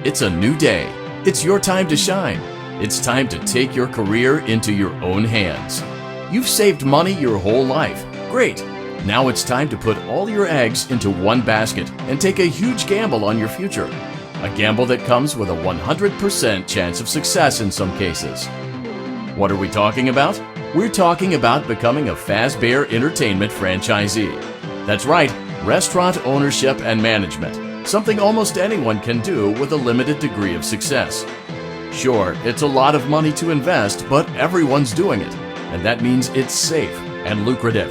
It's a new day. It's your time to shine. It's time to take your career into your own hands. You've saved money your whole life. Great. Now it's time to put all your eggs into one basket and take a huge gamble on your future. A gamble that comes with a 100% chance of success in some cases. What are we talking about? We're talking about becoming a Fazbear Entertainment franchisee. That's right, restaurant ownership and management. Something almost anyone can do with a limited degree of success. Sure, it's a lot of money to invest, but everyone's doing it, and that means it's safe and lucrative.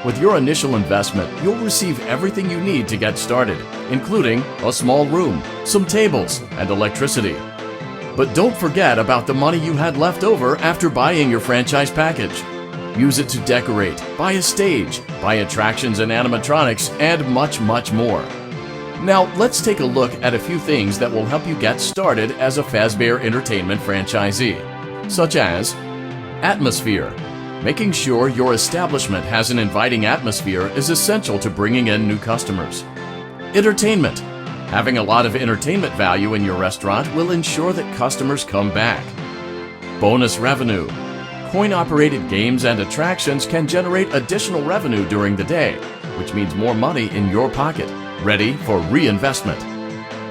With your initial investment, you'll receive everything you need to get started, including a small room, some tables, and electricity. But don't forget about the money you had left over after buying your franchise package. Use it to decorate, buy a stage, buy attractions and animatronics, and much, much more. Now, let's take a look at a few things that will help you get started as a Fazbear Entertainment franchisee, such as atmosphere. Making sure your establishment has an inviting atmosphere is essential to bringing in new customers. Entertainment. Having a lot of entertainment value in your restaurant will ensure that customers come back. Bonus revenue. Coin-operated games and attractions can generate additional revenue during the day, which means more money in your pocket, ready for reinvestment.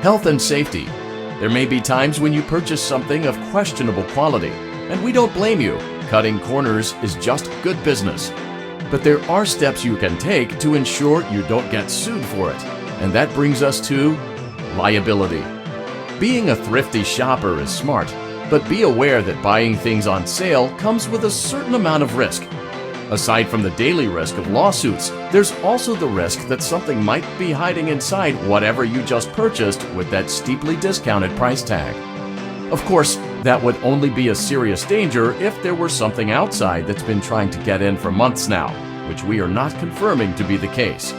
Health and safety. There may be times when you purchase something of questionable quality, and we don't blame you. Cutting corners is just good business. But there are steps you can take to ensure you don't get sued for it, and that brings us to liability. Being a thrifty shopper is smart, but be aware that buying things on sale comes with a certain amount of risk. Aside from the daily risk of lawsuits, there's also the risk that something might be hiding inside whatever you just purchased with that steeply discounted price tag. Of course, that would only be a serious danger if there were something outside that's been trying to get in for months now, which we are not confirming to be the case.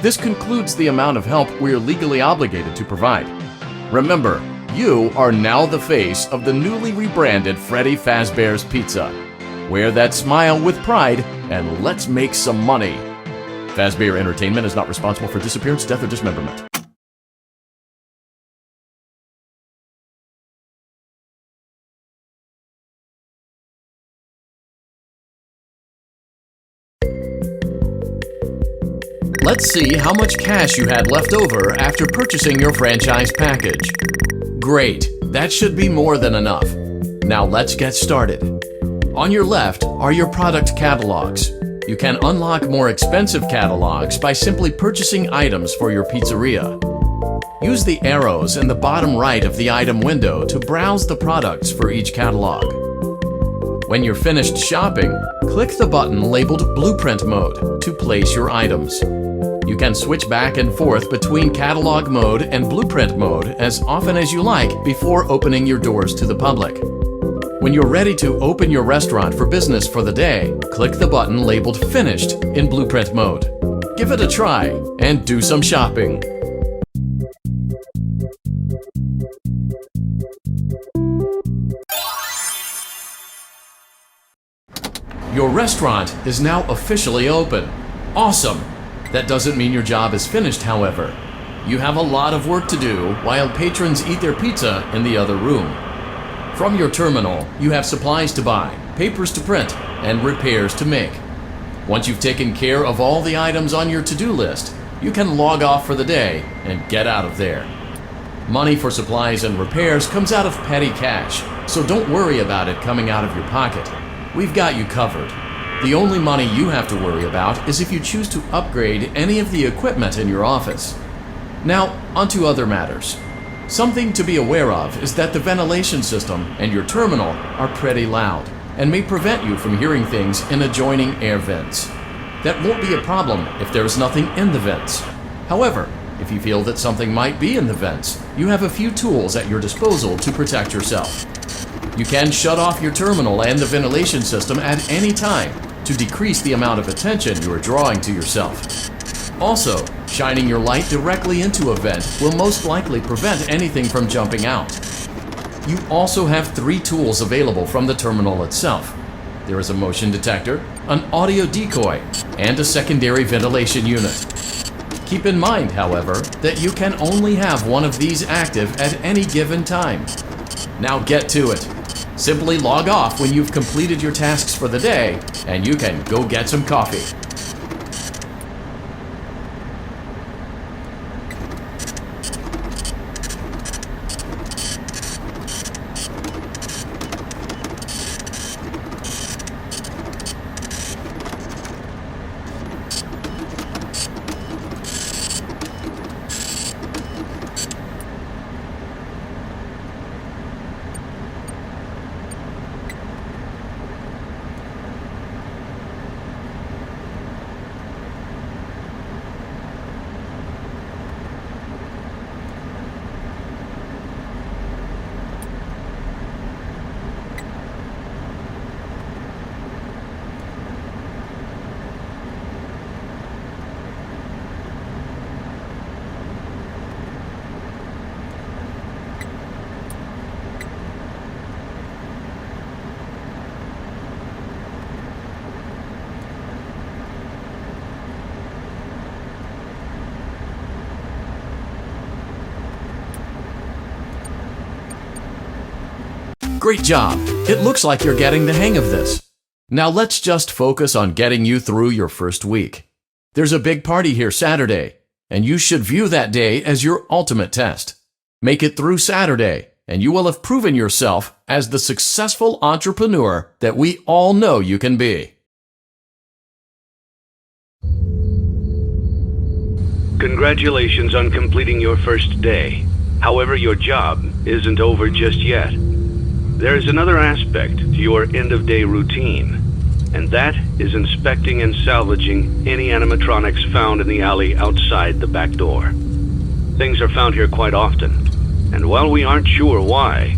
This concludes the amount of help we're legally obligated to provide. Remember, you are now the face of the newly rebranded Freddy Fazbear's Pizza. Wear that smile with pride, and let's make some money. Fazbear Entertainment is not responsible for disappearance, death, or dismemberment. Let's see how much cash you had left over after purchasing your franchise package. Great, that should be more than enough. Now let's get started. On your left are your product catalogs. You can unlock more expensive catalogs by simply purchasing items for your pizzeria. Use the arrows in the bottom right of the item window to browse the products for each catalog. When you're finished shopping, click the button labeled Blueprint Mode to place your items. You can switch back and forth between Catalog Mode and Blueprint Mode as often as you like before opening your doors to the public. When you're ready to open your restaurant for business for the day, click the button labeled Finished in Blueprint Mode. Give it a try and do some shopping. Your restaurant is now officially open. Awesome! That doesn't mean your job is finished, however. You have a lot of work to do while patrons eat their pizza in the other room. From your terminal, you have supplies to buy, papers to print, and repairs to make. Once you've taken care of all the items on your to-do list, you can log off for the day and get out of there. Money for supplies and repairs comes out of petty cash, so don't worry about it coming out of your pocket. We've got you covered. The only money you have to worry about is if you choose to upgrade any of the equipment in your office. Now, onto other matters. Something to be aware of is that the ventilation system and your terminal are pretty loud and may prevent you from hearing things in adjoining air vents. That won't be a problem if there is nothing in the vents. However, if you feel that something might be in the vents, you have a few tools at your disposal to protect yourself. You can shut off your terminal and the ventilation system at any time to decrease the amount of attention you are drawing to yourself. Also, shining your light directly into a vent will most likely prevent anything from jumping out. You also have 3 tools available from the terminal itself. There is a motion detector, an audio decoy, and a secondary ventilation unit. Keep in mind, however, that you can only have one of these active at any given time. Now get to it. Simply log off when you've completed your tasks for the day, and you can go get some coffee. Great job! It looks like you're getting the hang of this. Now let's just focus on getting you through your first week. There's a big party here Saturday, and you should view that day as your ultimate test. Make it through Saturday, and you will have proven yourself as the successful entrepreneur that we all know you can be. Congratulations on completing your first day. However, your job isn't over just yet. There is another aspect to your end-of-day routine, and that is inspecting and salvaging any animatronics found in the alley outside the back door. Things are found here quite often, and while we aren't sure why,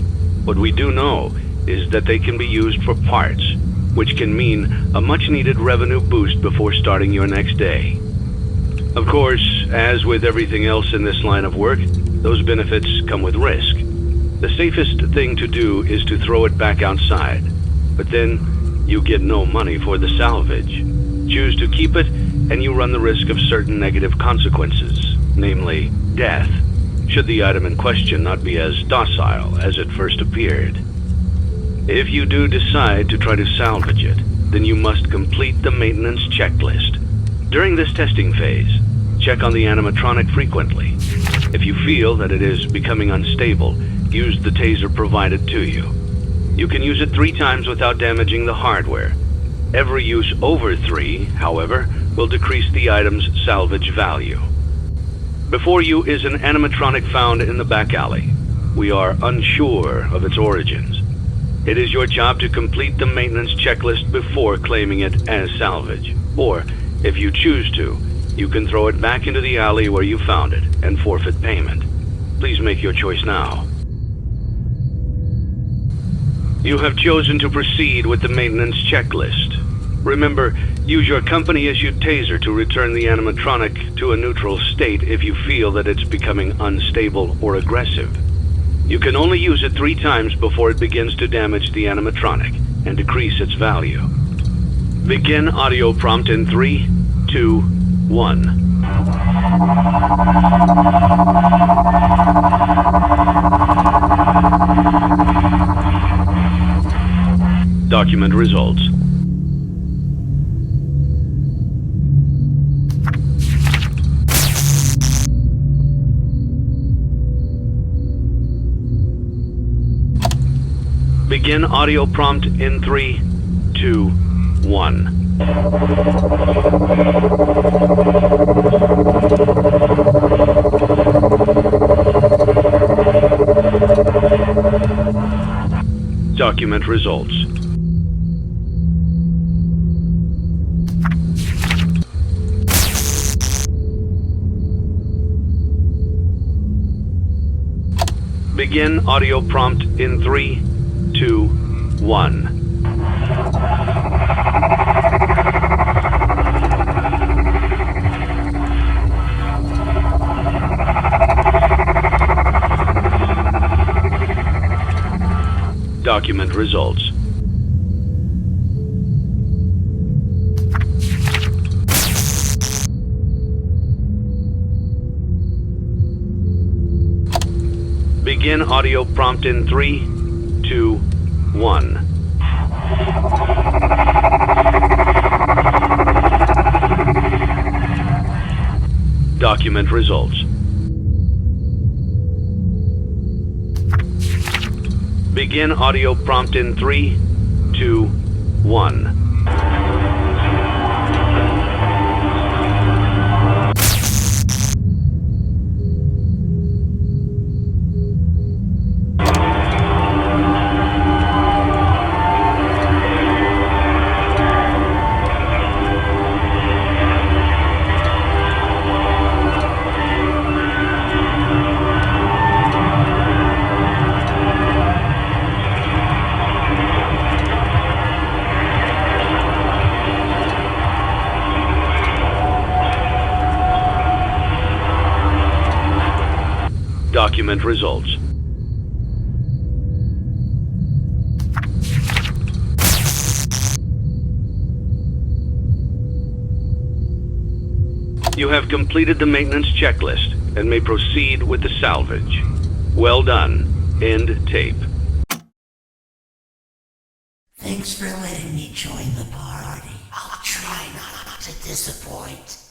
what we do know is that they can be used for parts, which can mean a much-needed revenue boost before starting your next day. Of course, as with everything else in this line of work, those benefits come with risk. The safest thing to do is to throw it back outside, but then you get no money for the salvage. Choose to keep it, and you run the risk of certain negative consequences, namely death, should the item in question not be as docile as it first appeared. If you do decide to try to salvage it, then you must complete the maintenance checklist. During this testing phase, check on the animatronic frequently. If you feel that it is becoming unstable, use the taser provided to you. You can use it 3 times without damaging the hardware. Every use over 3, however, will decrease the item's salvage value. Before you is an animatronic found in the back alley. We are unsure of its origins. It is your job to complete the maintenance checklist before claiming it as salvage. Or, if you choose to, you can throw it back into the alley where you found it and forfeit payment. Please make your choice now. You have chosen to proceed with the maintenance checklist. Remember, use your company-issued taser to return the animatronic to a neutral state if you feel that it's becoming unstable or aggressive. You can only use it 3 times before it begins to damage the animatronic and decrease its value. Begin audio prompt in 3, 2, 1. Document results. Begin audio prompt in 3, 2, 1. Document results. Begin audio prompt in 3, 2, 1. Document results. Begin audio prompt in 3, 2, 1. Document results. Begin audio prompt in 3, 2, 1. Document results. You have completed the maintenance checklist and may proceed with the salvage. Well done. End tape. Thanks for letting me join the party. I'll try not to disappoint.